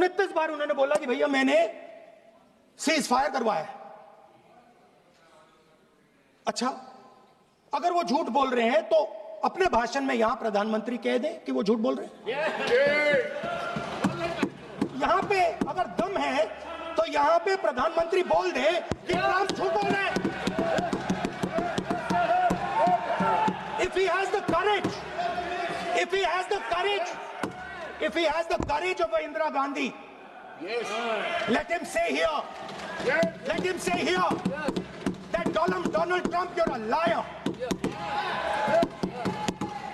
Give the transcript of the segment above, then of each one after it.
29 बार उन्होंने बोला कि भैया मैंने सीज फायर करवाया है। अच्छा, अगर वो झूठ बोल रहे हैं तो अपने भाषण में यहां प्रधानमंत्री कह दें कि वो झूठ बोल रहे हैं। यहां पे अगर दम है तो यहां पे प्रधानमंत्री बोल दे कि ट्रंप झूठ बोल रहे हैं। If he has the courage, if he has the courage, if he has the courage of Indira Gandhi, yes, let him say here, yes, let him say here, that Donald Trump, you're a liar,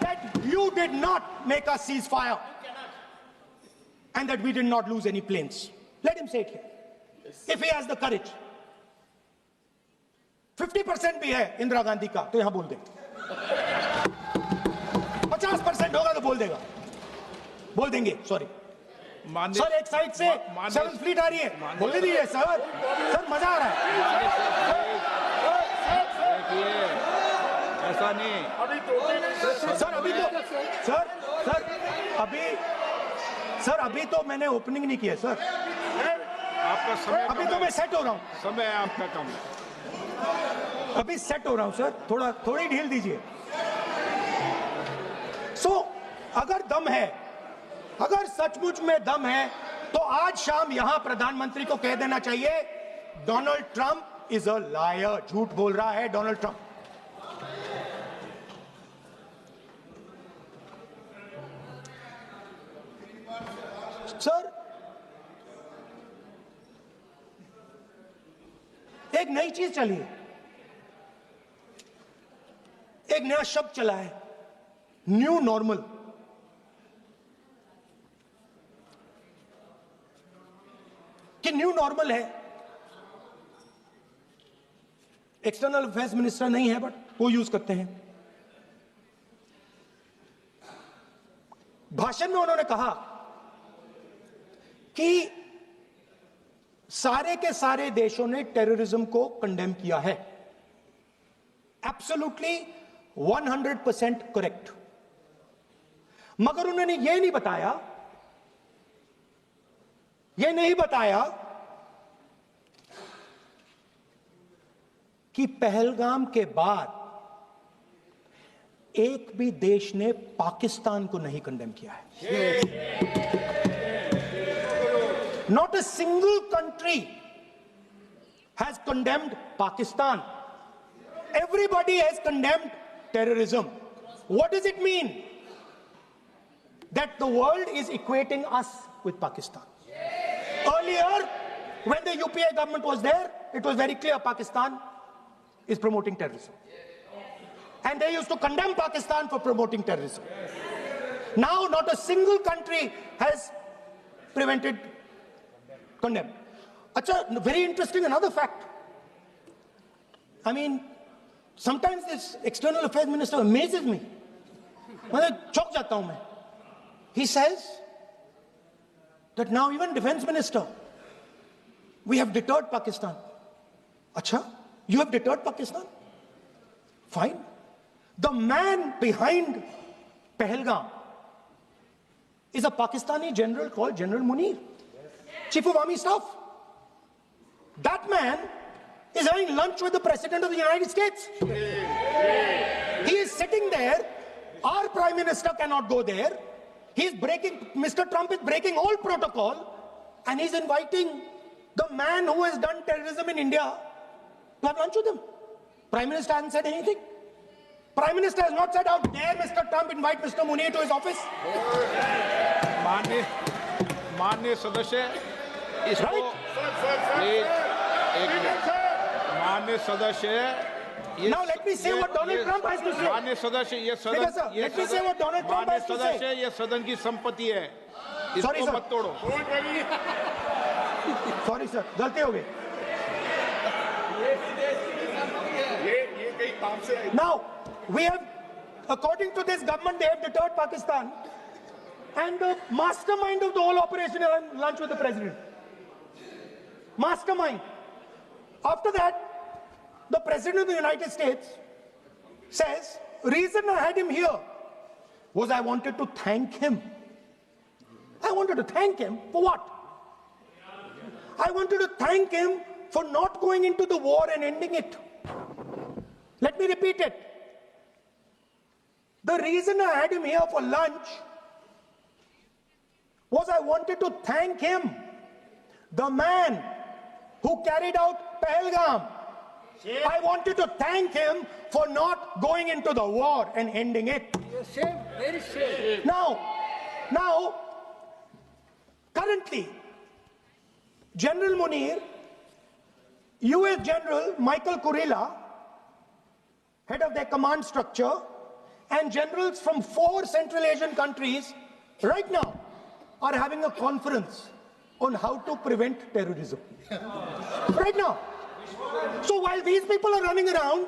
that you did not make a ceasefire and that we did not lose any planes. Let him say it here, yes, if he has the courage. 50% भी है इंदिरा गांधी का तो यहां बोल दे, 50% होगा तो बोल देगा, बोल देंगे। सॉरी सर, एक साइड से 7th फ्लीट आ रही है, बोल दीजिए सर। सर मजा आ रहा है। ऐसा नहीं सर, अभी तो सर अभी तो मैंने ओपनिंग नहीं किया सर, आपका समय अभी तो मैं सेट हो रहा हूँ। समय आपका कम है, अभी सेट हो रहा हूं सर, थोड़ी ढील दीजिए। अगर दम है, अगर सचमुच में दम है तो आज शाम यहां प्रधानमंत्री को कह देना चाहिए Donald Trump is a liar, झूठ बोल रहा है डोनाल्ड ट्रंप। सर, एक नई चीज चली है, एक नया शब्द चला है, न्यू नॉर्मल। कि न्यू नॉर्मल है, एक्सटर्नल अफेयर्स मिनिस्टर नहीं है बट वो यूज करते हैं। भाषण में उन्होंने कहा कि सारे के सारे देशों ने टेररिज्म को कंडेम किया है। Absolutely 100% correct. मगर उन्होंने यह नहीं बताया कि पहलगाम के बाद एक भी देश ने पाकिस्तान को नहीं कंडेम किया है। Not a single country has condemned Pakistan. Everybody has condemned terrorism. What does it mean? That the world is equating us with Pakistan. Earlier, when the UPA government was there, it was very clear Pakistan is promoting terrorism. And they used to condemn Pakistan for promoting terrorism. Now, not a single country has condemned. Achha, very interesting, another fact. I mean, sometimes this external affairs minister amazes me. मतलब चौंक जाता हूं मैं. He says that now even defense minister, we have deterred Pakistan. Acha, you have deterred Pakistan? Fine. The man behind Pahalgam is a Pakistani general called General Munir, Chief of Army Staff. That man is having lunch with the President of the United States. He is sitting there. Our Prime Minister cannot go there. Mr. Trump is breaking all protocol, and he's inviting the man who has done terrorism in India to have lunch with him. Prime Minister hasn't said anything. Prime Minister has not said, how dare Mr. Trump invite Mr. Munir to his office. माननीय सदस्य, इसको माननीय सदस्य, now let me say what Donald Trump has to say. माननीय सदस्य, ये सदन की संपत्ति है, इसको मत तोड़ो। सॉरी सर, गलती हो गई। Now we have, according to this government, they have deterred Pakistan, and the mastermind of the whole operation had lunch with the president. Mastermind. After that, the President of the United States says, reason I had him here was I wanted to thank him. I wanted to thank him for what? I wanted to thank him for not going into the war and ending it. Let me repeat it. The reason I had him here for lunch was I wanted to thank him, the man who carried out Pahalgam. I wanted to thank him for not going into the war and ending it. Shame, very shame. Now, currently, General Munir, US General Michael Kurilla, head of their command structure, and generals from 4 Central Asian countries right now are having a conference on how to prevent terrorism. Right now. So while these people are running around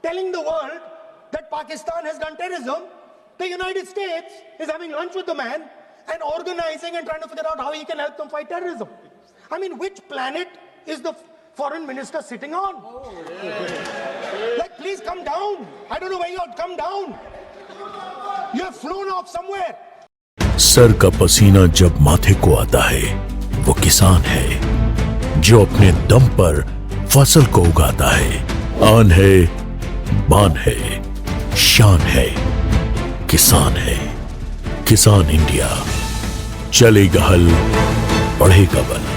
telling the world that Pakistan has done terrorism, the United States is having lunch with the man and organizing and trying to figure out how he can help them fight terrorism. I mean, which planet is the foreign minister sitting on? Like, please come down. I don't know where you are. Come down. You have flown off somewhere. Sir का पसीना जब माथे को आता है वो किसान है जो अपने दम पर फसल को उगाता है। आन है, बान है, शान है, किसान है। किसान इंडिया, चलेगा हल, बढ़ेगा बल।